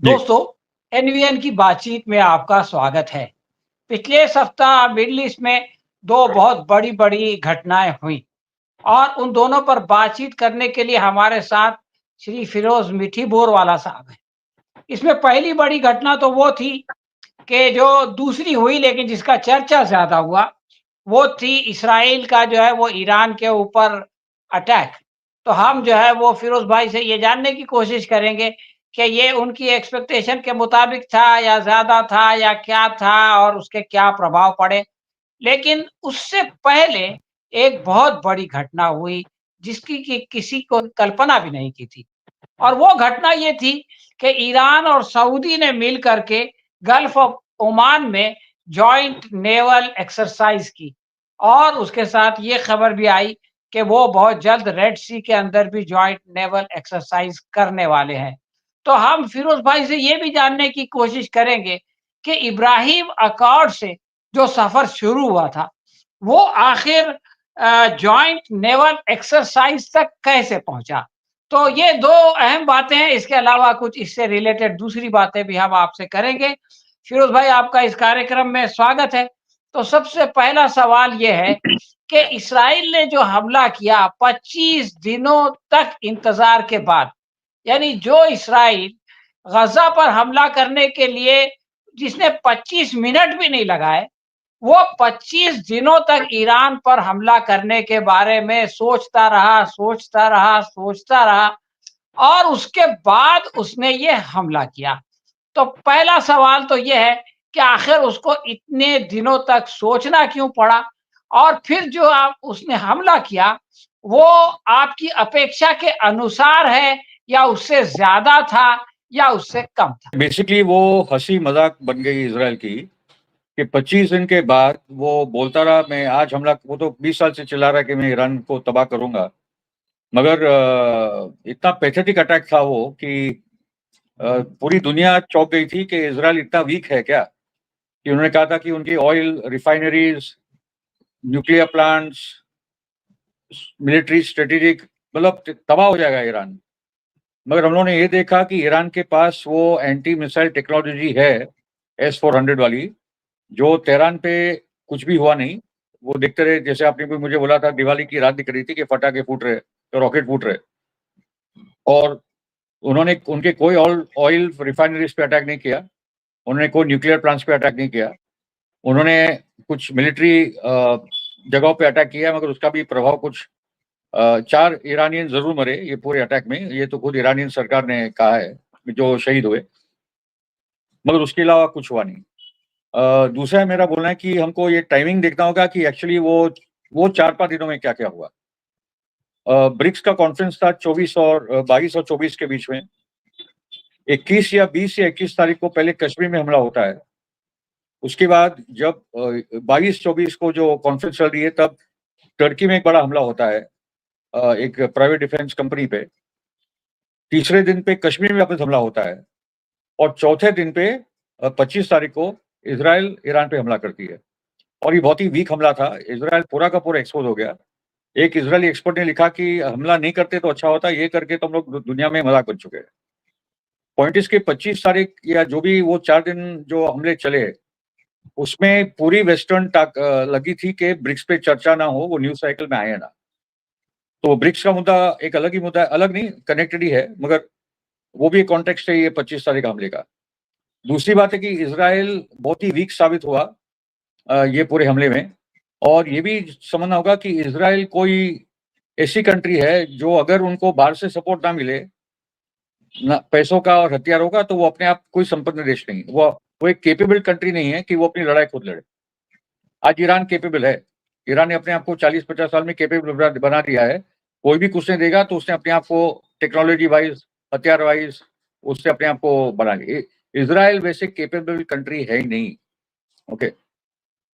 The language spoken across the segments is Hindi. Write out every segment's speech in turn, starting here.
जी। दोस्तों, एनवीएन की बातचीत में आपका स्वागत है। पिछले सप्ताह मिडल ईस्ट में 2 बहुत बड़ी-बड़ी घटनाएँ हुईं और उन दोनों पर बातचीत करने के लिए हमारे साथ श्री फिरोज़ मीठीबोरवाला साहब हैं। इसमें पहली बड़ी घटना तो वो थी कि जो दूसरी हुई लेकिन जिसका चर्चा ज़्यादा हुआ, वो थी इस्राइल का जो है वो ईरान के ऊपर अटैक। तो हम जो है वो फिरोज़ भाई से ये जानने की कोशिश करेंगे कि ये उनकी एक्सपेक्टेशन के मुताबिक था या ज़्यादा था या क्या था और उसके क्या प्रभाव पड़े? लेकिन उससे पहले एक बहुत बड़ी घटना हुई जिसकी कि किसी को कल्पना भी नहीं की थी। और वो घटना ये थी कि ईरान और सऊदी ने मिल करके गल्फ ऑफ ओमान में जॉइंट नेवल एक्सरसाइज की और उसके साथ ये खबर भी आई कि वो बहुत जल्द रेड सी के अंदर भी जॉइंट नेवल एक्सरसाइज करने वाले हैं। तो हम फिरोज भाई से ये भी जानने की कोशिश करेंगे कि इब्राहिम अकॉर्ड से जो सफर शुरू हुआ था वो आखिर जॉइंट नेवल एक्सरसाइज तक कैसे पहुंचा। तो ये 2 अहम बातें हैं, इसके अलावा कुछ इससे रिलेटेड दूसरी बातें भी हम आपसे करेंगे। फिरोज़ भाई आपका इस कार्यक्रम में स्वागत है। तो सबसे पहला सवाल ये है कि इस्राइल ने जो हमला किया 25 दिनों तक इंतज़ार के बाद, यानी जो इस्राइल गज़ा पर हमला करने के लिए जिसने 25 मिनट भी नहीं लगाए, वो 25 दिनों तक ईरान पर हमला करने के बारे में सोचता रहा, सोचता रहा, सोचता रहा और उसके बाद उसने ये हमला किया। तो पहला सवाल तो ये है कि आखिर उसको इतने दिनों तक सोचना क्यों पड़ा? और फिर जो आप उसने हमला किया, वो आपकी अपेक्षा के अनुसार है या उससे ज़्यादा था या उससे कम था? बेसिकली वो हंसी मजाक बन गई इजराइल की कि 25 दिन के बाद वो बोलता रहा मैं आज हमला, वो तो 20 साल से चिल्ला रहा है कि मैं ईरान को तबाह करूंगा। मगर इतना पैथेटिक अटैक था वो कि पूरी दुनिया चौंक गई थी कि इजराइल इतना वीक है क्या, कि उन्होंने कहा था कि उनकी oil refineries, nuclear plants, military strategic, मतलब तबाह हो जाएगा ईरान। मगर हम लोगों ने ये देखा कि ईरान के पास वो एंटी मिसाइल टेक्नोलॉजी है, S-400 वाली, जो तेहरान पे कुछ भी हुआ नहीं। वो देखते रहे, जैसे आपने भी मुझे बोला था, दिवाली की रात दिख रही थी कि फटाके फूट रहे तो रॉकेट फूट रहे। और उन्होंने उनके कोई ऑयल रिफाइनरीज पे अटैक नहीं किया, उन्होंने कोई न्यूक्लियर प्लांट्स पे अटैक नहीं किया, उन्होंने कुछ मिलिट्री जगहों पे अटैक किया, मगर उसका भी प्रभाव कुछ 4 ईरानियन जरूर मरे ये पूरे अटैक में, ये तो खुद ईरानियन सरकार ने कहा है, जो शहीद हुए, मगर उसके अलावा कुछ हुआ नहीं। दूसरा मेरा बोलना है कि हमको ये टाइमिंग देखना होगा कि एक्चुअली वो 4-5 दिनों में क्या-क्या हुआ। ब्रिक्स का कॉन्फ्रेंस था 22 और 24 के बीच में। 21 या 20 या 21 तारीख को पहले कश्मीर में हमला होता है। उसके बाद जब 22-24 को जो कॉन्फ्रेंस चल रही है, तब टर्की में एक बड़ा हमला होता है एक प्राइवेट डिफेंस कंपनी पे। तीसरे दिन पे कश्मीर में वापस हमला होता है और चौथे दिन पे 25 तारीख को इज़राइल ईरान पे हमला करती है। और ये बहुत ही वीक हमला था, इज़राइल पूरा का पूरा एक्सपोज़ हो गया। एक इज़राइली एक्सपर्ट ने लिखा कि हमला नहीं करते तो अच्छा होता, ये करके तो हम लोग दुनिया में मज़ाक बन चुके हैं। पॉइंट इस के 25 तारीख या जो भी वो 4 दिन जो हमले चले, उसमें पूरी वेस्टर्न लगी थी कि ब्रिक्स पे चर्चा ना हो, वो न्यूज़ साइकिल में आए ना। तो ब्रिक्स का मुद्दा एक अलग ही मुद्दा है, अलग नहीं, कनेक्टेड ही है, मगर वो भी एक कॉन्टेक्स्ट है ये 25 तारीख हमले का। दूसरी बात है कि इज़राइल बहुत ही वीक साबित हुआ ये पूरे हमले में। और ये भी समझना होगा कि इज़राइल कोई ऐसी कंट्री है जो अगर उनको बाहर से सपोर्ट ना मिले, ना पैसों का और हथियारों का, तो वो अपने आप कोई संपन्न देश नहीं। वो एक कैपेबल कंट्री नहीं है कि वो अपनी लड़ाई खुद लड़े। आज ईरान कैपेबल है। ईरान ने अपने आप को 40-50 साल में कैपेबल बना दिया है। कोई भी कुछ नहीं देगा तो उसने अपने आप को टेक्नोलॉजी वाइज़, हथियार वाइज़ उसने अपने आप को बना लिया। इज़राइल वैसे कैपेबल कंट्री है ही नहीं। ओके।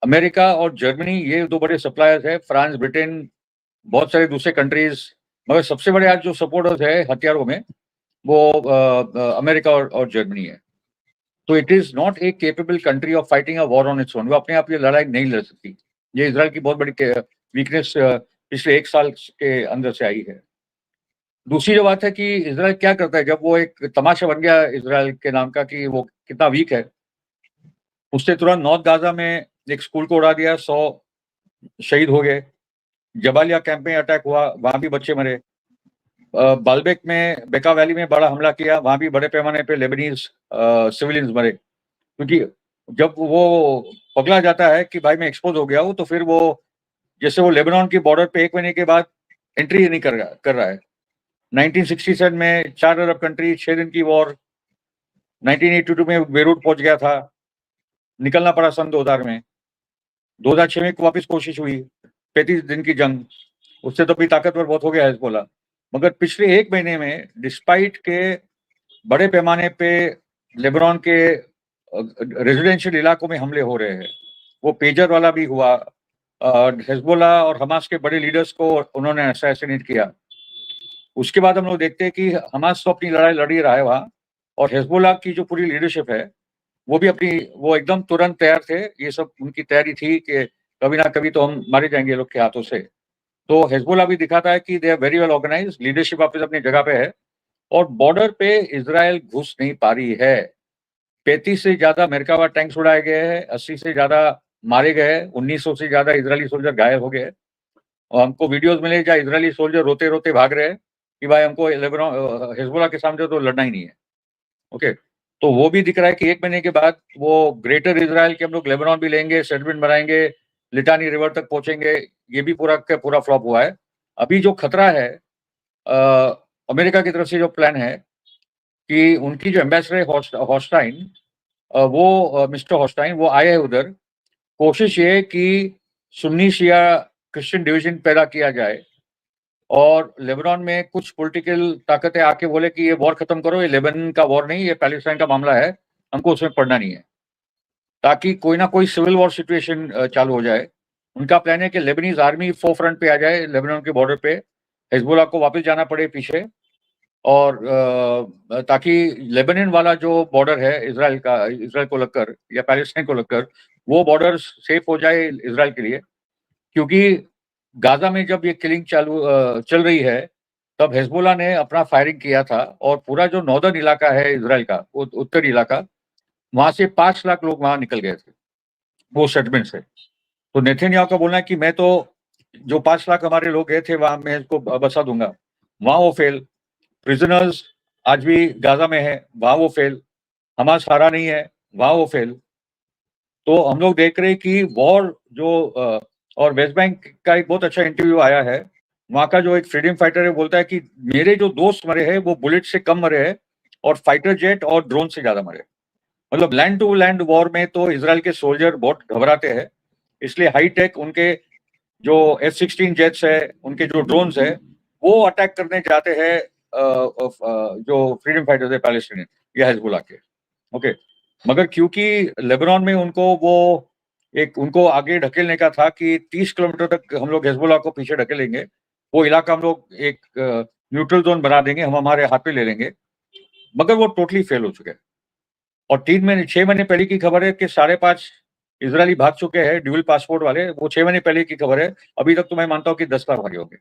अमेरिका और जर्मनी ये 2 बड़े सप्लायर्स हैं, फ्रांस, ब्रिटेन, बहुत सारे दूसरे कंट्रीज़, मगर सबसे बड़े आज जो सपोर्टर्स है हथियारों में, वो अमेरिका और जर्मनी है। तो it is not a capable country of fighting a war on its own. वो अपने आप ये लड़ाई नहीं लड़ सकती। ये इज़राइल की बहुत बड़ी वीकनेस पिछले 1 साल के अंदर से आई है। दूसरी जो बात है कि इज़राइल क्या करता है, जब वो एक तमाशा बन गया इज़राइल के नाम का कि वो कितना वीक है, उसने तुरंत नॉर्थ गाज़ा में एक स्कूल को उड़ा दिया, 100 शहीद हो गए। जबालिया कैंप में अटैक हुआ, वहाँ भी बच्चे मरे। बाल्बेक में, बेका वैली में बड़ा हमला किया, वहाँ भी बड़े पैमाने पे लेबनीज़ सिविलियंस मरे। क्योंकि जब वो पगला जाता है कि भाई मैं एक्सपोज़ हो गया हूँ, तो फिर वो जैसे वो लेबनान की बॉर्डर पे 1 महीने के बाद एंट्री ही नहीं कर रहा है। 1967 में 4 अरब कंट्री, 6 दिन की वॉर, 1982 में बेरूट पहुँच गया था, निकलना पड़ा सन 2000 में। 2006 में वापस कोशिश हुई, 35 दिन की जंग, उससे तो अभी ताकतवर बहुत हो गया है हिज़बुल्लाह। मगर पिछले 1 महीने में डिस्पाइट के बड़े पैमाने पे लेबनान के रेज़िडेंशियल इलाकों में हमले हो रहे हैं। वो पेजर वाला भी हुआ, हिज़बुल्लाह और हमास के बड़े लीडर्स को उन्होंने असैसिनेट किया। उसके बाद हम लोग देखते हैं कि हमास तो अपनी लड़ाई लड़ ही रहा है वहाँ, और हिज़बुल्लाह की जो पूरी लीडरशिप है, वो एकदम तुरंत तैयार थे। ये सब उनकी तैयारी थी कि कभी ना कभी तो हम मारे जाएँगे ये लोग के हाथों से। तो हिज़बुल्लाह भी दिखाता है कि they are very well organised, leadership वापस अपनी जगह पे है, और बॉर्डर पे इज़राइल घुस नहीं पा रही है। 35 से ज़्यादा मरकावा टैंक्स उड़ाए गए हैं, 80 से ज़्यादा मारे गए हैं, 1900 से ज़्यादा इज़राइली सोल्जर घायल हो गए। और हमको वीडियोज़ मिले जहाँ इज़राइली सोल्जर रोते-रोते भाग रहे हैं कि भाई हमको हिज़बुल्लाह के सामने तो लड़ना ही नहीं है। ओके? तो वो भी दिख रहा है कि 1 महीने के बाद वो ग्रेटर इज़राइल के हम लोग लेबनान भी लेंगे, सेटलमेंट बनाएँगे, लिटानी रिवर तक पहुँचेंगे, ये भी पूरा का पूरा फ्लॉप हुआ है। अभी जो खतरा है, अमेरिका की तरफ से जो प्लान है कि उनकी जो एम्बेसडर है हॉस्टाइन, मिस्टर हॉस्टाइन वो आए हैं उधर। कोशिश ये है कि सुन्नी शिया क्रिश्चियन डिवीज़न पैदा किया जाए, और लेबनान में कुछ पॉलिटिकल ताकतें आके बोले कि ये वॉर खत्म करो, ये लेबनान का वॉर नहीं, ये पैलेस्टाइन का मामला है, हमको उसमें पड़ना नहीं है। ताकि कोई ना कोई सिविल वॉर सिचुएशन चालू हो जाए। उनका प्लान है कि लेबनीज़ आर्मी फ़ोरफ्रंट पे आ जाए लेबनान के बॉर्डर पे, हिज़बुल्लाह को वापस जाना पड़े पीछे, और ताकि लेबनान वाला जो बॉर्डर है इज़राइल को लगकर या पैलेस्टाइन को लगकर, वो बॉर्डर सेफ हो जाए इज़राइल के लिए। क्योंकि गाज़ा में जब ये किलिंग चल रही है, तब हिज़बुल्लाह ने अपना फायरिंग किया था, और पूरा जो नॉर्दर्न इलाका है इज़राइल का, उत्तरी इलाका, वहाँ से 5 लाख लोग वहाँ निकल गए थे, वो सेटलमेंट से। तो नेतन्याहू का बोलना है कि मैं तो जो 5 लाख हमारे लोग गए थे वहाँ मैं इसको बसा दूँगा। वहाँ वो फेल, प्रिज़नर्स आज भी गाज़ा में हैं, वहाँ वो फेल, हमास हारा नहीं है, वहाँ वो फेल। तो हम लोग देख रहे हैं कि वॉर और वेस्ट बैंक का एक बहुत अच्छा इंटरव्यू आया है। वहाँ का जो एक फ्रीडम फाइटर है बोलता है कि मेरे जो दोस्त मरे हैं वो बुलेट से कम मरे हैं, और फाइटर जेट और ड्रोन से ज़्यादा मरे। मतलब लैंड टू लैंड वॉर में तो इज़राइल के सोल्जर बहुत घबराते हैं। इसलिए हाई टेक उनके जो F-16 जेट्स है, उनके जो ड्रोन्स है, वो अटैक करने जाते हैं जो फ्रीडम फाइटर्स है पैलेस्टीनियन या हिजबुल्लाह के। ओके, मगर क्योंकि लेबनान में उनको आगे ढकेलने का था कि 30 किलोमीटर तक हम लोग हिजबुल्लाह को पीछे ढकेलेंगे, वो इलाका हम लोग एक न्यूट्रल जोन बना देंगे, हम हमारे हाथ पे ले लेंगे, मगर वो टोटली फेल हो चुके हैं। और 6 महीने पहले की खबर है कि 5.5 इजरायली भाग चुके हैं, ड्यूल पासपोर्ट वाले, वो 6 महीने पहले की खबर है। अभी तक तो मैं मानता हूँ कि 10 लाख भागे होंगे।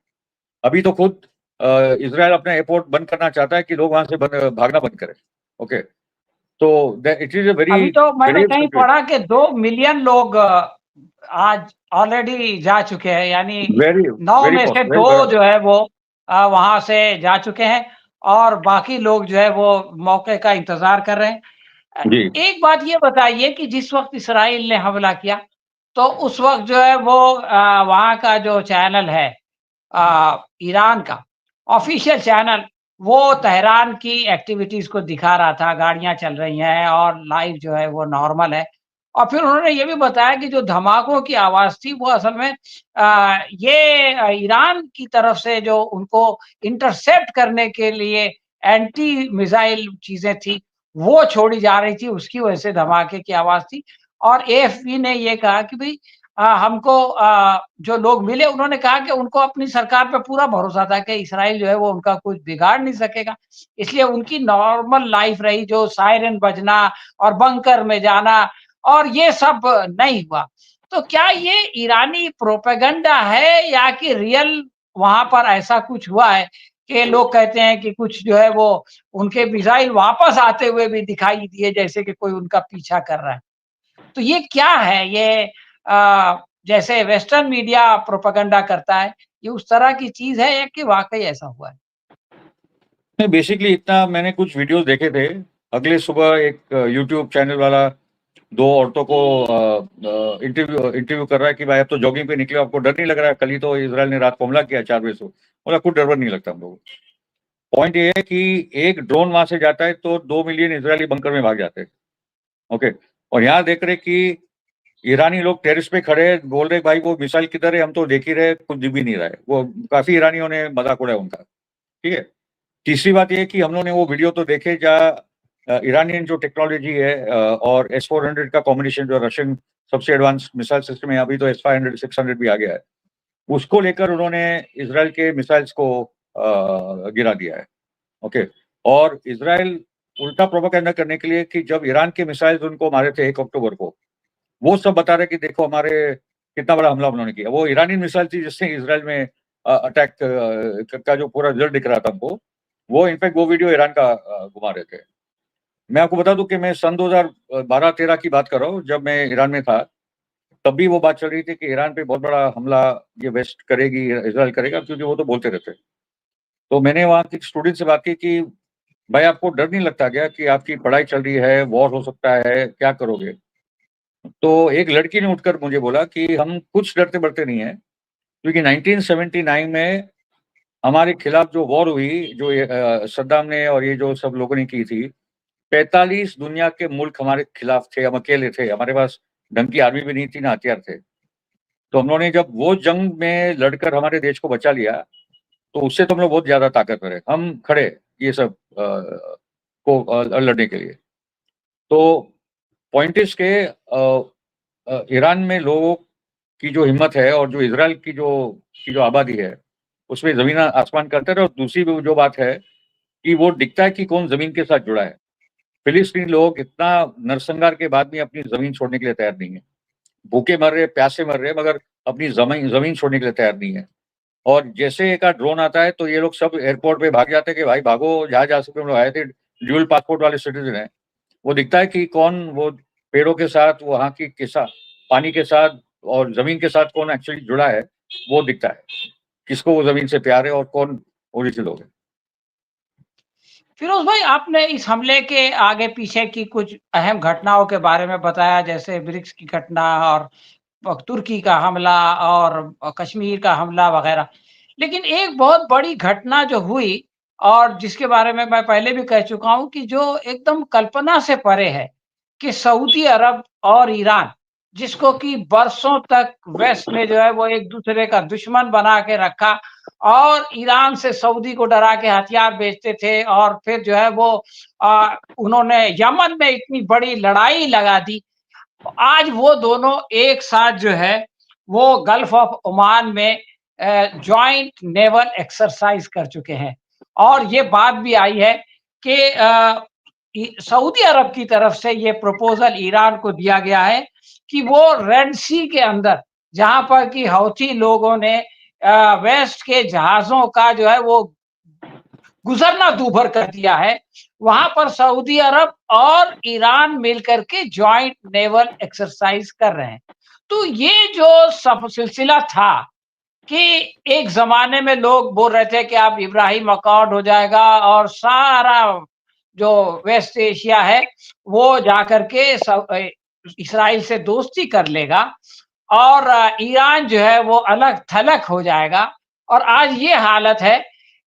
अभी तो खुद इज़राइल अपना एयरपोर्ट बंद करना चाहता है कि लोग वहाँ से भागना बंद करें। ओके, तो इट इज़ अ वेरी अभी तो मैंने ग्रेव कहीं सिचुएशन। पढ़ा कि 2 मिलियन लोग आज ऑलरेडी जा चुके हैं, यानी वेरी 9 वेरी में से पॉसिबल, वेरी 2 बड़ा। जो है वो वहाँ से जा चुके हैं, और बाकी लोग जो है वो मौके का इंतज़ार कर रहे हैं। जी, एक बात ये बताइए कि जिस वक़्त इस्राइल ने हमला किया, तो उस वक़्त जो है वो वहाँ का जो चैनल है ईरान का ऑफ़िशियल चैनल, वो तेहरान की एक्टिविटीज़ को दिखा रहा था, गाड़ियाँ चल रही हैं और लाइव जो है वो नॉर्मल है। और फिर उन्होंने ये भी बताया कि जो धमाकों की आवाज़ थी वो असल में ईरान की तरफ से जो उनको इंटरसेप्ट करने के लिए एंटी मिसाइल चीज़ें थी, वो छोड़ी जा रही थी, उसकी वजह से धमाके की आवाज़ थी। और एएफपी ने ये कहा कि भई हमको जो लोग मिले उन्होंने कहा कि उनको अपनी सरकार पे पूरा भरोसा था कि इस्राइल जो है वो उनका कुछ बिगाड़ नहीं सकेगा। इसलिए उनकी नॉर्मल लाइफ़ रही, जो सायरन बजना और बंकर में जाना, और ये सब नहीं हुआ। तो क्या ये ईरानी प्रोपेगेंडा है या कि रियल वहाँ पर ऐसा कुछ हुआ है कि लोग कहते हैं कि कुछ जो है वो उनके मिसाइल वापस आते हुए भी दिखाई दिए जैसे कि कोई उनका पीछा कर रहा है। तो ये क्या है? ये जैसे वेस्टर्न मीडिया प्रोपेगेंडा करता है, ये उस तरह की चीज़ है या कि वाक़ई ऐसा हुआ है? नहीं, बेसिकली इतना मैंने कुछ वीडियोज़ देखे थे। अगले सुबह एक यूट्यूब चैनल वाला 2 औरतों को इंटरव्यू कर रहा है कि भाई आप तो जॉगिंग पे निकले, आपको डर नहीं लग रहा है? कल ही तो इज़राइल ने रात को हमला किया 4 बजे से। बोला कुछ डर-वर नहीं लगता हम लोगों को। पॉइंट ये है कि एक ड्रोन वहाँ से जाता है तो 2 मिलियन इज़राइली बंकर में भाग जाते हैं। ओके? और यहाँ देख रहे कि ईरानी लोग टेरेस पे खड़े हैं, बोल रहे भाई वो मिसाइल किधर है? हम तो देख ही रहे हैं, कुछ दिख भी नहीं रहा है। वो काफ़ी ईरानियों ने मज़ाक उड़ाया उनका। ठीक है? तीसरी बात ये है कि हम लोगों ने वो वीडियो तो देखे जहाँ ईरानियन जो टेक्नोलॉजी है और S-400 का कॉम्बिनेशन जो रशियन सबसे एडवांस मिसाइल सिस्टम है, अभी तो S-500, 600 भी आ गया है। उसको लेकर उन्होंने इज़राइल के मिसाइल्स को गिरा दिया है। ओके? और इज़राइल उल्टा प्रोपेगेंडा करने के लिए कि जब ईरान के मिसाइल्स उनको मारे थे 1 अक्टूबर को, वो सब बता रहे हैं कि देखो हमारे कितना बड़ा हमला उन्होंने किया। वो ईरानी मिसाइल थी जिससे इज़राइल में अटैक का जो पूरा रिज़ल्ट दिख रहा था हमको, वो इनफैक्ट वो वीडियो ईरान का घुमा रहे थे। मैं आपको बता दूँ कि मैं सन 2012-13 की बात कर रहा हूँ, जब मैं ईरान में था, तब भी वो बात चल रही थी कि ईरान पे बहुत बड़ा हमला ये वेस्ट करेगी, इज़राइल करेगा, क्योंकि वो तो बोलते रहते। तो मैंने वहाँ के स्टूडेंट से बात की कि भाई आपको डर नहीं लगता क्या कि आपकी पढ़ाई चल रही है, वॉर हो सकता है, क्या करोगे? तो एक लड़की ने उठकर मुझे बोला कि हम कुछ डरते-वरते नहीं हैं, क्योंकि 1979 में हमारे खिलाफ जो वॉर हुई, जो ये सद्दाम ने और ये जो सब लोगों ने की थी, 45 दुनिया के मुल्क हमारे खिलाफ थे, हम अकेले थे, हमारे पास ढंग की आर्मी भी नहीं थी, ना हथियार थे। तो हम लोगों ने जब वो जंग में लड़कर हमारे देश को बचा लिया, तो उससे तो हम लोग बहुत ज़्यादा ताकतवर हैं। हम खड़े ये सब लड़ने के लिए। तो पॉइंट इज़ के ईरान में लोगों की जो हिम्मत है और जो इज़राइल की जो आबादी है, उसमें ज़मीन आसमान का अंतर है। और दूसरी जो बात है कि वो दिखता है कि कौन ज़मीन के साथ जुड़ा है। फिलिस्तीनी लोग इतना नरसंहार के बाद भी अपनी ज़मीन छोड़ने के लिए तैयार नहीं है। भूखे मर रहे हैं, प्यासे मर रहे हैं, मगर अपनी ज़मीन छोड़ने के लिए तैयार नहीं है। और जैसे एक आध ड्रोन आता है, तो ये लोग सब एयरपोर्ट पे भाग जाते हैं कि भाई भागो, जहाँ जा सकते हो। हम लोग आए थे, ड्यूल पासपोर्ट वाले सिटीज़न हैं। वो दिखता है कि कौन वो पेड़ों के साथ, वहाँ की किसा पानी के साथ और ज़मीन के साथ कौन एक्चुअली जुड़ा है, वो दिखता है। किसको वो ज़मीन से प्यार है और कौन ओरिजिनल लोग हैं। फिरोज़ भाई, आपने इस हमले के आगे-पीछे की कुछ अहम घटनाओं के बारे में बताया, जैसे ब्रिक्स की घटना और तुर्की का हमला और कश्मीर का हमला वग़ैरह। लेकिन एक बहुत बड़ी घटना जो हुई और जिसके बारे में मैं पहले भी कह चुका हूँ कि जो एकदम कल्पना से परे है, कि सऊदी अरब और ईरान, जिसको कि बरसों तक वेस्ट ने जो है वो एक-दूसरे का दुश्मन बना के रखा और ईरान से सऊदी को डरा के हथियार बेचते थे और फिर जो है वो उन्होंने यमन में इतनी बड़ी लड़ाई लगा दी। आज वो दोनों एक साथ जो है वो गल्फ ऑफ ओमान में जॉइंट नेवल एक्सरसाइज कर चुके हैं और ये बात भी आई है कि सऊदी अरब की तरफ से ये प्रपोजल ईरान को दिया गया है कि वो रेड सी के अंदर, जहां पर कि हौथी लोगों ने वेस्ट के जहाजों का जो है वो गुजरना दूभर कर दिया है, वहां पर सऊदी अरब और ईरान मिलकर के जॉइंट नेवल एक्सरसाइज कर रहे हैं। तो ये जो सब सिलसिला था कि एक ज़माने में लोग बोल रहे थे कि अब इब्राहिम अकॉर्ड हो जाएगा और सारा जो वेस्ट एशिया है, वो जाकर के इस्राइल से दोस्ती कर लेगा और ईरान जो है वो अलग-थलग हो जाएगा। और आज ये हालत है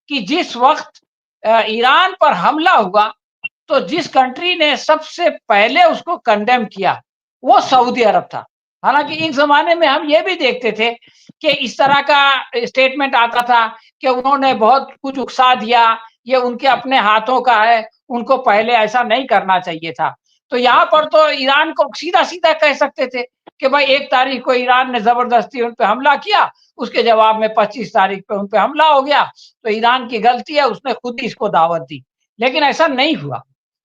कि जिस वक़्त ईरान पर हमला हुआ, तो जिस कंट्री ने सबसे पहले उसको कंडेम किया, वो सऊदी अरब था। हालाँकि एक ज़माने में हम ये भी देखते थे कि इस तरह का स्टेटमेंट आता था कि उन्होंने बहुत कुछ उकसा दिया, ये उनके अपने हाथों का है, उनको पहले ऐसा नहीं करना चाहिए था। तो यहाँ पर तो ईरान को सीधा-सीधा कह सकते थे कि भाई 1 तारीख को ईरान ने ज़बरदस्ती उन पे हमला किया, उसके जवाब में 25 तारीख पे उन पे हमला हो गया, तो ईरान की गलती है, उसने खुद ही इसको दावत दी। लेकिन ऐसा नहीं हुआ।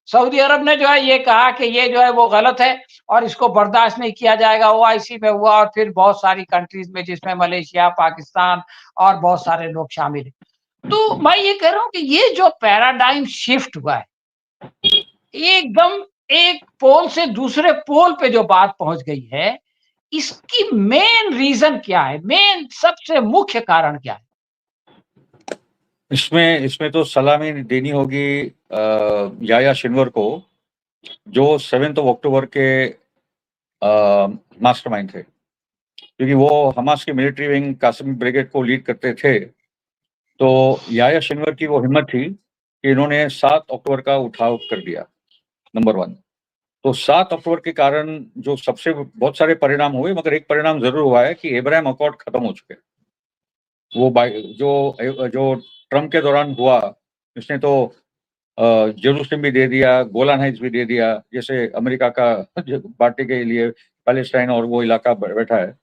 सऊदी अरब ने जो है ये कहा कि ये जो है वो गलत है और इसको बर्दाश्त नहीं किया जाएगा। ओआईसी में हुआ और फिर बहुत सारी कंट्रीज़ में जिसमें मलेशिया, पाकिस्तान और बहुत सारे लोग शामिल हैं। तो मैं ये कह रहा हूँ कि ये जो पैराडाइम शिफ्ट हुआ है, एकदम एक पोल से दूसरे पोल पे जो बात पहुँच गई है, इसकी मेन रीज़न क्या है? मेन सबसे मुख्य कारण क्या है? इसमें इसमें तो सलामी देनी होगी याह्या सिन्वर को, जो 7th ऑफ अक्टूबर के मास्टरमाइंड थे, क्योंकि वो हमास की मिलिट्री विंग कासिम ब्रिगेड को लीड करते थे। तो याह्या सिन्वर की वो हिम्मत थी कि इन्होंने 7 अक्टूबर का उठाव कर दिया, नंबर 1। तो 7 अक्टूबर के कारण जो सबसे बहुत सारे परिणाम हुए, मगर एक परिणाम ज़रूर हुआ है कि अब्राहम अकॉर्ड खत्म हो चुके हैं। वो जो ट्रम्प के दौरान हुआ, उसने तो जेरूसलम भी दे दिया, गोलान हाइट्स भी दे दिया, जैसे अमेरिका का जो बांटने के लिए पैलेस्टाइन और वो इलाका बैठा है।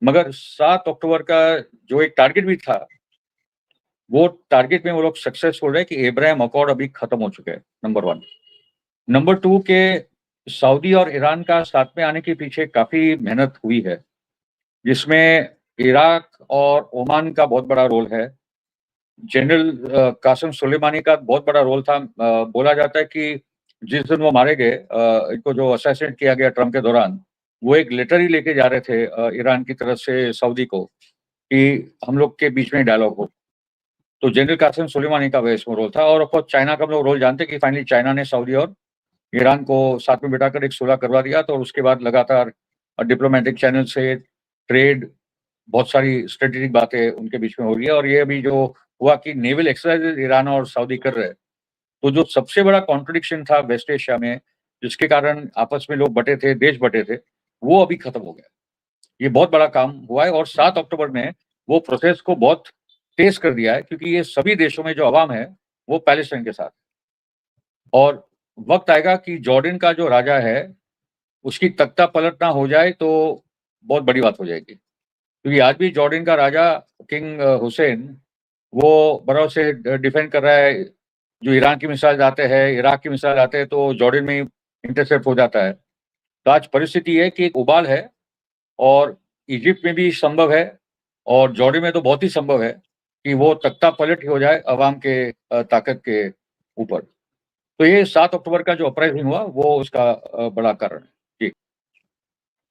मगर 7 अक्टूबर का जो एक टारगेट भी था, वो टारगेट में वो लोग सक्सेसफुल रहे कि अब्राहम अकॉर्ड अभी खत्म हो चुके हैं, नंबर 1। नंबर 2 के सऊदी और ईरान का साथ में आने के पीछे काफ़ी मेहनत हुई है, जिसमें इराक और ओमान का बहुत बड़ा रोल है। जनरल कासिम सुलेमानी का बहुत बड़ा रोल था। बोला जाता है कि जिस दिन वो मारे गए, इनको जो असैसिनेट किया गया ट्रम्प के दौरान, वो एक लेटर ही लेके जा रहे थे ईरान की तरफ से सऊदी को कि हम लोग के बीच में डायलॉग हो। तो जनरल कासिम सुलेमानी का इसमें रोल था, और ऑफ कोर्स चाइना का हम लोग रोल जानते हैं कि फाइनली चाइना ने सऊदी और ईरान को साथ में बिठाकर एक सुलह करवा दिया। तो उसके बाद लगातार डिप्लोमेटिक चैनल से ट्रेड, बहुत सारी स्ट्रेटेजिक बातें उनके बीच में हो रही है। और ये अभी जो हुआ कि नेवल एक्सरसाइज़ ईरान और सऊदी कर रहे हैं, तो जो सबसे बड़ा कॉन्ट्रडिक्शन था वेस्ट एशिया में, जिसके कारण आपस में लोग बँटे थे, देश बँटे थे, वो अभी खत्म हो गया। ये बहुत बड़ा काम हुआ है, और 7 अक्टूबर ने वो प्रोसेस को बहुत तेज़ कर दिया है, क्योंकि ये सभी देशों में जो अवाम है, वो पैलेस्टाइन के साथ है। और वक़्त आएगा कि जॉर्डन का जो राजा है, उसकी तख्ता पलट ना हो जाए तो बहुत बड़ी बात हो जाएगी। क्योंकि आज भी जॉर्डन का राजा किंग हुसैन, वो बराबर से डिफेंड कर रहा है। जो ईरान की मिसाइल आते हैं, इराक की मिसाइल आते हैं, तो जॉर्डन में ही इंटरसेप्ट हो जाता है। तो आज परिस्थिति है कि एक उबाल है, और इजिप्ट में भी संभव है, और जॉर्डन में तो बहुत ही संभव है कि वो तख्ता पलट ही हो जाए अवाम के ताकत के ऊपर। तो ये 7 अक्टूबर का जो अपराइज़िंग हुआ, वो उसका बड़ा कारण है। जी।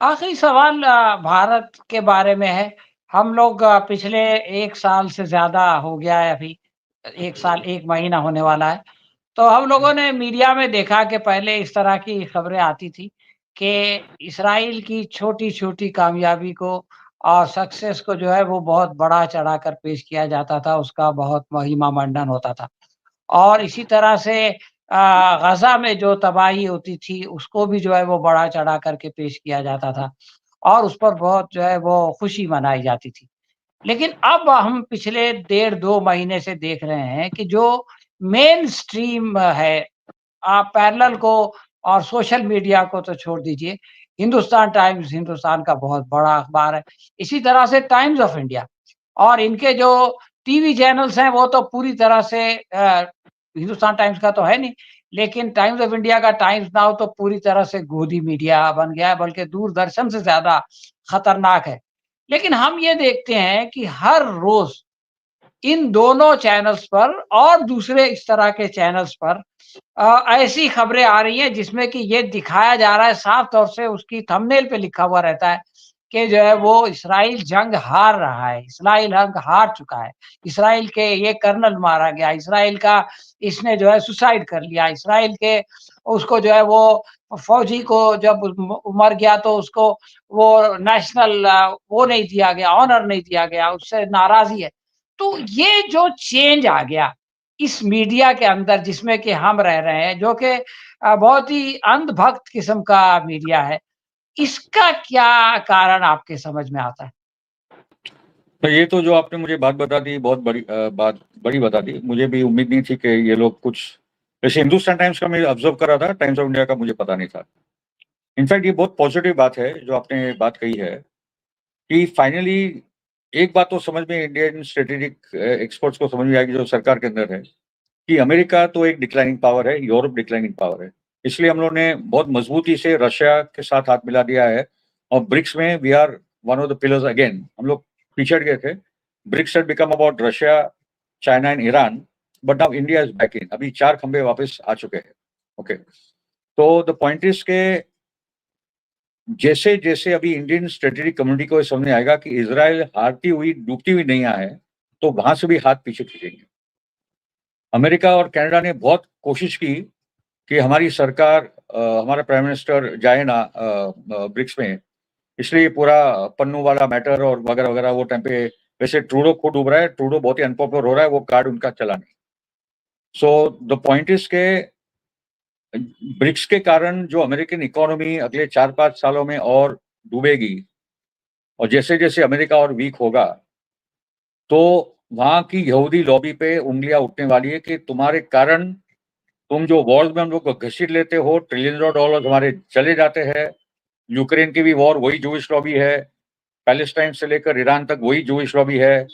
आखिरी सवाल भारत के बारे में है। हम लोग पिछले 1 साल से ज़्यादा हो गया है अभी, 1 साल 1 महीना होने वाला है। तो हम लोगों ने मीडिया में देखा कि पहले इस तरह की खबरें आती थी कि इस्राइल की छोटी-छोटी कामयाबी को और सक्सेस को जो है वो बहुत बढ़ा-चढ़ा कर पेश किया जाता था, उसका बहुत महिमा मंडन होता था। और इसी तरह से गज़ा में जो तबाही होती थी, उसको भी जो है वो बढ़ा-चढ़ा करके पेश किया जाता था और उस पर बहुत जो है वो खुशी मनाई जाती थी। लेकिन अब हम पिछले डेढ़ 2 महीने से देख रहे हैं कि जो मेन स्ट्रीम है, आप पैरेलल को और सोशल मीडिया को तो छोड़ दीजिए, हिंदुस्तान टाइम्स हिंदुस्तान का बहुत बड़ा अखबार है। इसी तरह से टाइम्स ऑफ इंडिया और इनके जो टीवी चैनल्स हैं वो तो पूरी तरह से हिंदुस्तान टाइम्स का तो है नहीं, लेकिन टाइम्स ऑफ इंडिया का टाइम्स नाउ तो पूरी तरह से गोदी मीडिया बन गया है, बल्कि दूरदर्शन से ज़्यादा खतरनाक है। लेकिन हम ये देखते हैं कि हर रोज़ इन दोनों चैनल्स पर और दूसरे इस तरह के चैनल्स पर ऐसी खबरें आ रही हैं जिसमें कि ये दिखाया जा रहा है साफ तौर से, उसकी थंबनेल पे लिखा हुआ रहता है कि जो है वो इस्राइल जंग हार रहा है, इस्राइल जंग हार चुका है, इस्राइल के ये कर्नल मारा गया, इस्राइल का इसने जो है सुसाइड कर लिया, इस्राइल के उसको जो है वो फौजी को जब मर गया तो उसको वो नेशनल वो नहीं दिया गया, ऑनर नहीं दिया गया, उससे नाराज़ी है। तो ये जो चेंज आ गया इस मीडिया के अंदर जिसमें कि हम रह रहे हैं, जो कि बहुत ही अंधभक्त किस्म का मीडिया है, इसका क्या कारण आपके समझ में आता है? तो ये तो जो आपने मुझे बात बता दी, बहुत बड़ी बात बड़ी बता दी। मुझे भी उम्मीद नहीं थी कि ये लोग कुछ, जैसे हिंदुस्तान टाइम्स का मैं ऑब्ज़र्व कर रहा था, टाइम्स ऑफ इंडिया का मुझे पता नहीं था। इनफैक्ट ये बहुत पॉज़िटिव बात है जो आपने बात कही है, कि फाइनली एक बात तो समझ में इंडियन स्ट्रेटेजिक एक्सपर्ट्स को समझ में आएगी जो सरकार के अंदर है, कि अमेरिका तो एक डिक्लाइनिंग पावर है, यूरोप डिक्लाइनिंग पावर है। इसलिए हम लोगों ने बहुत मजबूती से रशिया के साथ हाथ मिला दिया है और ब्रिक्स में we are one of the pillars again. हम लोग पिछड़ गए थे। BRICS had become about Russia, China and Iran, but now India is back in. अभी 4 खंबे वापस आ चुके हैं। ओके, तो द पॉइंट इज के जैसे जैसे अभी इंडियन स्ट्रेटेजिक कम्युनिटी को समझ आएगा कि इजराइल हारती हुई डूबती हुई नहीं आए, तो वहां से भी हाथ पीछे खींचेंगे। अमेरिका और कनाडा ने बहुत कोशिश की कि हमारी सरकार, हमारा प्राइम मिनिस्टर जाए ना ब्रिक्स में, इसलिए पूरा पन्नू वाला मैटर और वगैरह वगैरह वो टाइम पे, वैसे ट्रूडो खुद डूब रहा है, ट्रूडो बहुत ही अनपॉपुलर हो रहा है, वो कार्ड उनका चला नहीं। सो द पॉइंट इज के ब्रिक्स के कारण जो अमेरिकन इकोनॉमी अगले 4-5 सालों में और डूबेगी, और जैसे जैसे अमेरिका और वीक होगा, तो वहां की यहूदी लॉबी पे उंगलियां उठने वाली है कि तुम्हारे कारण तुम जो वॉर्स में हम लोग को घसीट लेते हो, ट्रिलियन ऑफ डॉलर हमारे चले जाते हैं। यूक्रेन की भी वॉर वही जूइश लॉबी है, पैलेस्टाइन से लेकर ईरान तक वही जूइश लॉबी है।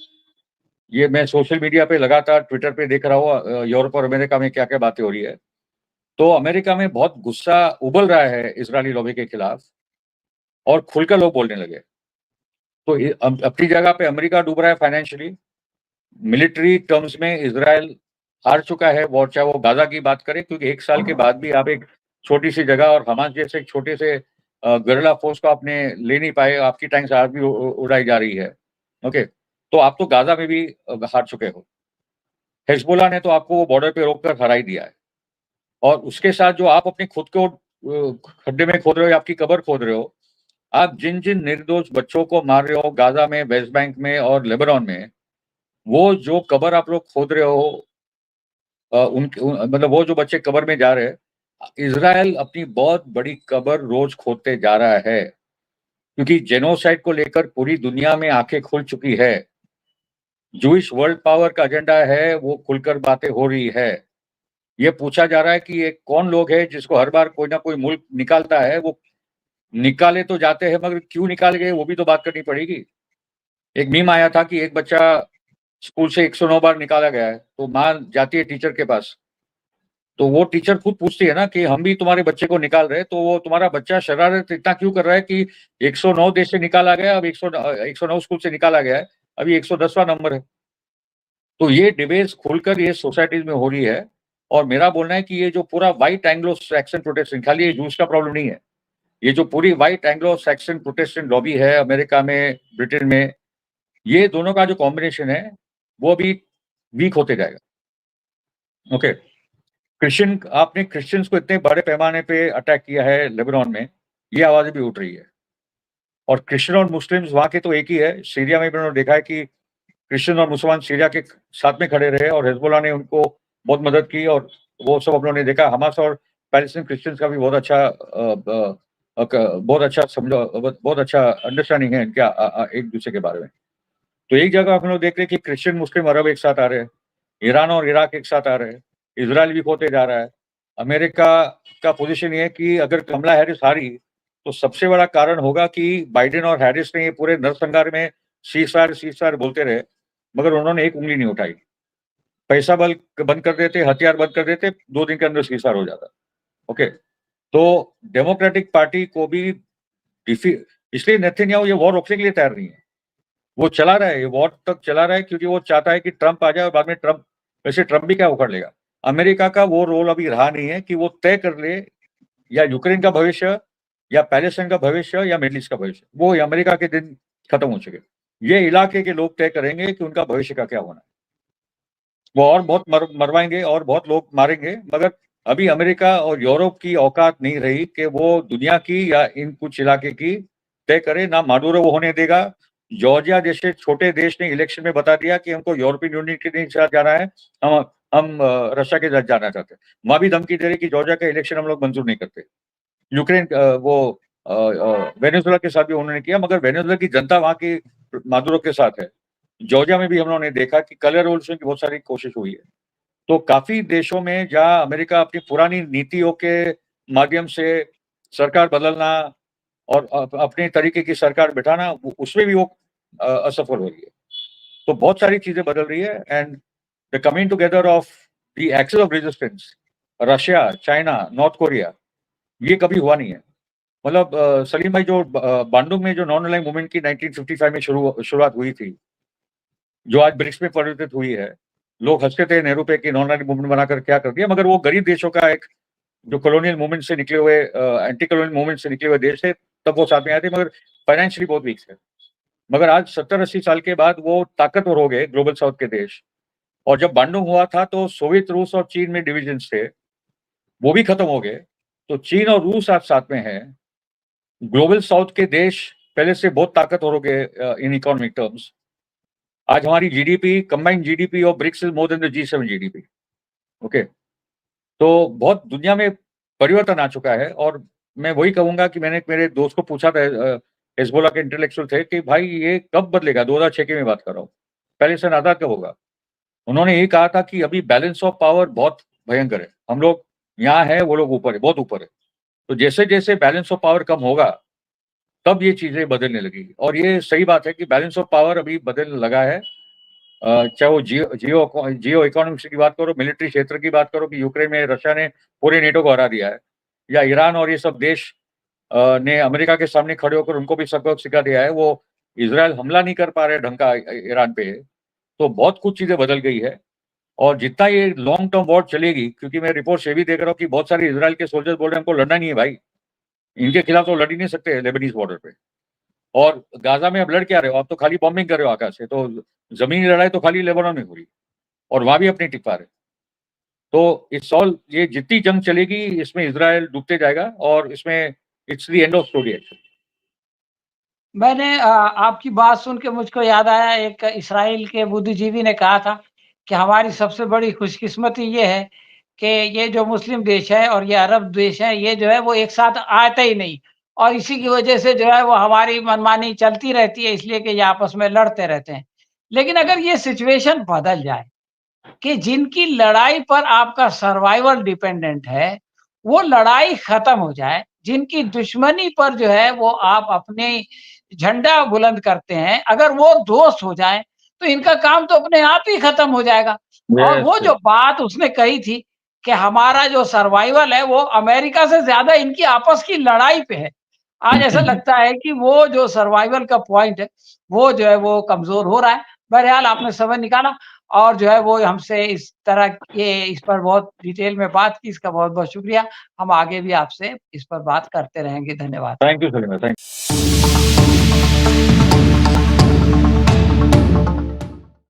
ये मैं सोशल मीडिया पे लगातार ट्विटर पे देख रहा हूँ, यूरोप और अमेरिका में क्या क्या बातें हो रही है। तो अमेरिका में बहुत गुस्सा उबल रहा है इजरायली लॉबी के खिलाफ, और खुलकर लोग बोलने लगे। तो अपनी जगह पे अमेरिका डूब रहा है फाइनेंशियली, मिलिट्री टर्म्स में इजराइल हार चुका है वॉर, चाहे वो गाजा की बात करें, क्योंकि 1 साल के बाद भी आप एक छोटी सी जगह और हमास जैसे एक छोटे से गरिल्ला फोर्स को आपने ले नहीं पाए, आपकी टैंक्स आज भी उड़ाई जा रही है। ओके, तो आप तो गाजा में भी हार चुके हो। हिजबुल्लाह ने तो आपको वो बॉर्डर पे रोककर हरा ही दिया है, और उसके साथ जो आप अपने खुद को खड्डे में खोद रहे हो, आपकी कब्र खोद रहे हो, आप जिन जिन निर्दोष बच्चों को मार रहे हो गाजा में, वेस्ट बैंक में और लेबनान में, वो जो कब्र आप लोग खोद रहे हो, मतलब वो जो बच्चे कब्र में जा रहे हैं, इज़राइल अपनी बहुत बड़ी कब्र रोज खोदते जा रहा है, क्योंकि जेनोसाइड को लेकर पूरी दुनिया में आंखें खुल चुकी है। जूइश वर्ल्ड पावर का एजेंडा है, वो खुलकर बातें हो रही है। ये पूछा जा रहा है कि ये कौन लोग है जिसको हर बार कोई ना कोई मुल्क निकालता है, वो निकाले तो जाते हैं, मगर क्यों निकाल गए वो भी तो बात करनी पड़ेगी। एक मीम आया था कि एक बच्चा स्कूल से 109 बार निकाला गया है, तो माँ जाती है टीचर के पास, तो वो टीचर खुद पूछती है ना कि हम भी तुम्हारे बच्चे को निकाल रहे हैं, तो वो तुम्हारा बच्चा शरारत इतना क्यों कर रहा है कि 109 देश से निकाला गया, अब 109 स्कूल से निकाला गया है, अभी 110वां नंबर है। तो ये डिबेट्स खुलकर ये सोसाइटीज में हो रही है, और मेरा बोलना है कि ये जो पूरा व्हाइट एंग्लो सैक्सन प्रोटेस्टेंट, खाली ये जूस का प्रॉब्लम नहीं है, ये जो पूरी white Anglo Saxon Protestant lobby है अमेरिका में, ब्रिटेन में, ये दोनों का जो कॉम्बिनेशन है वो अभी वीक होते जाएगा। ओके, क्रिश्चियन, आपने क्रिश्चियंस को इतने बड़े पैमाने पे अटैक किया है लेबनान में, ये आवाज़ें भी उठ रही है। और क्रिश्चियन और मुस्लिम्स वहाँ के तो एक ही है, सीरिया में भी उन्होंने देखा है कि क्रिश्चियन और मुसलमान सीरिया के साथ में खड़े रहे, और हिजबुल्लाह ने उनको बहुत मदद की, और वो सब हम लोगों ने देखा। हमास और पैलेस्टीन क्रिश्चियंस का भी बहुत अच्छा बहुत अच्छा अंडरस्टैंडिंग है इनका एक दूसरे के बारे में। तो एक जगह हम लोग देख रहे हैं कि क्रिश्चियन, मुस्लिम, अरब एक साथ आ रहे हैं, ईरान और इराक एक साथ आ रहे हैं, इजराइल वीक होते जा रहा है। अमेरिका का पोजीशन ये है कि अगर कमला हैरिस हारी, तो सबसे बड़ा कारण होगा कि बाइडेन और हैरिस ने ये पूरे नरसंहार में सीजफायर बोलते रहे, मगर उन्होंने एक उंगली नहीं उठाई। पैसा बल बंद कर देते, हथियार बंद कर देते, 2 दिन के अंदर सीजफायर हो जाता। ओके, तो डेमोक्रेटिक पार्टी को भी डिफी इसलिए नेतन्याहू ये वॉर रोकने के लिए तैयार नहीं है। वो चला रहा है, ये वॉर तक चला रहा है, क्योंकि वो चाहता है कि ट्रंप आ जाए, और बाद में ट्रंप, वैसे ट्रंप भी क्या उखड़ लेगा। अमेरिका का वो रोल अभी रहा नहीं है कि वो तय कर ले या यूक्रेन का भविष्य, या पैलेस्टाइन का भविष्य, या मिडल ईस्ट का भविष्य। वो अमेरिका के दिन खत्म हो चुके। ये इलाके के लोग तय करेंगे कि उनका भविष्य का क्या होना है। वो और बहुत मरवाएंगे और बहुत लोग मारेंगे, मगर अभी अमेरिका और यूरोप की औकात नहीं रही कि वो दुनिया की या इन कुछ इलाके की तय करे। ना माडुरो वो होने देगा। जॉर्जिया जैसे छोटे देश ने इलेक्शन में बता दिया कि हमको यूरोपियन यूनियन के साथ जाना है, हम रशिया के साथ जाना चाहते हैं। वहां भी धमकी दे रहे कि जॉर्जिया का इलेक्शन हम लोग मंजूर नहीं करते। यूक्रेन वेनेजुएला के साथ भी उन्होंने किया, मगर वेनेजुएला की जनता वहां की माडुरो के साथ है। जॉर्जिया में भी हम लोगों ने देखा कि कलर रेवोल्यूशन की बहुत सारी कोशिश हुई है। तो काफी देशों में जहां अमेरिका अपनी पुरानी नीतियों के माध्यम से सरकार बदलना और अपने तरीके की सरकार बिठाना, उसमें भी वो असफल हो रही है। तो बहुत सारी चीजें बदल रही है, and the coming together of the axis of resistance, Russia, China, North Korea, ये कभी हुआ नहीं है। मतलब सलीम भाई, जो बांडुंग में जो नॉन अलाइंग मूवमेंट की 1955 में शुरुआत हुई थी, जो आज ब्रिक्स में परिवर्तित हुई है, लोग हंसते थे नेहरू पे कि नॉन अलाइंग मूवमेंट बनाकर क्या कर दिया, मगर वो गरीब देशों का एक जो कॉलोनियल मूवमेंट से निकले हुए, एंटी कॉलोनियल मूवमेंट से निकले हुए देश थे, तब वो साथ में आए थे, मगर फाइनेंशियली बहुत वीक थे। मगर आज 70-80 साल के बाद वो ताकतवर हो गए ग्लोबल साउथ के देश। और जब बांडुंग हुआ था तो सोवियत रूस और चीन में डिविजन्स थे, वो भी खत्म हो गए। तो चीन और रूस आज साथ में है। ग्लोबल साउथ के देश पहले से बहुत ताकतवर हो गए इन इकोनॉमिक टर्म्स। आज हमारी GDP, combined GDP of BRICS is more than the G7 GDP. Okay, तो बहुत दुनिया में परिवर्तन आ चुका है। और मैं वही कहूंगा कि मैंने मेरे दोस्त को पूछा था, हिजबुल्लाह के इंटेलेक्चुअल थे, कि भाई ये कब बदलेगा, 2006 की मैं बात कर रहा हूँ, पैलेस्टाइन आजाद कब होगा। उन्होंने यही कहा था कि अभी बैलेंस ऑफ पावर बहुत भयंकर है, हम लोग यहाँ है, वो लोग ऊपर है, बहुत ऊपर है। तो जैसे जैसे बैलेंस ऑफ पावर कम होगा, तब ये चीजें बदलने लगी। और ये सही बात है कि बैलेंस ऑफ पावर अभी बदलने लगा है। चाहे वो जियो इकोनॉमिक्स की बात करो, मिलिट्री क्षेत्र की बात करो, कि यूक्रेन में रशिया ने पूरे नेटो को हरा दिया है, या ईरान और ये सब देश ने अमेरिका के सामने खड़े होकर उनको भी सबक सिखा दिया है, वो इजराइल हमला नहीं कर पा रहे ढंग का ईरान पे। तो बहुत कुछ चीजें बदल गई है। और जितना ये लॉन्ग टर्म वॉर चलेगी, क्योंकि मैं रिपोर्ट्स ये भी देख रहा हूँ कि बहुत सारे इजराइल के सोल्जर्स बोल रहे हैं हमको लड़ना नहीं है भाई, इनके खिलाफ तो लड़ ही नहीं सकते लेबनीज बॉर्डर पे। और गाजा में अब लड़ क्या रहे हो, आप तो खाली बॉम्बिंग कर रहे हो आकाश से, तो जमीनी लड़ाई तो खाली लेबनान में हो रही, और वहां भी अपनी टिक पा रहे। तो इट्स ऑल, ये जितनी जंग चलेगी इसमें इजराइल डूबते जाएगा, और इसमें it's the end of story actually. मैंने आपकी बात सुन के मुझको याद आया, एक इस्राएल के बुद्धिजीवी ने कहा था कि हमारी सबसे बड़ी खुशकिस्मती ये है कि ये जो मुस्लिम देश है और ये अरब देश है, ये जो है वो एक साथ आते ही नहीं, और इसी की वजह से जो है वो हमारी मनमानी चलती रहती है, इसलिए कि ये आपस में लड़ते रहते हैं। लेकिन अगर ये सिचुएशन बदल जाए कि जिनकी लड़ाई पर आपका सर्वाइवल डिपेंडेंट है, वो लड़ाई खत्म हो जाए, जिनकी दुश्मनी पर जो है वो आप अपने झंडा बुलंद करते हैं, अगर वो दोस्त हो जाएँ, तो इनका काम तो अपने आप ही खत्म हो जाएगा। और यस, वो जो बात उसने कही थी कि हमारा जो सर्वाइवल है वो अमेरिका से ज़्यादा इनकी आपस की लड़ाई पे है। आज ऐसा लगता है कि वो जो सर्वाइवल का पॉइंट है, वो जो है वो कमज़ोर हो रहा है। बहरहाल आपने समय निकाला और जो है वो हमसे इस तरह ये इस पर बहुत डिटेल में बात की, इसका बहुत-बहुत शुक्रिया। हम आगे भी आपसे इस पर बात करते रहेंगे। धन्यवाद। Thank you Salim, thank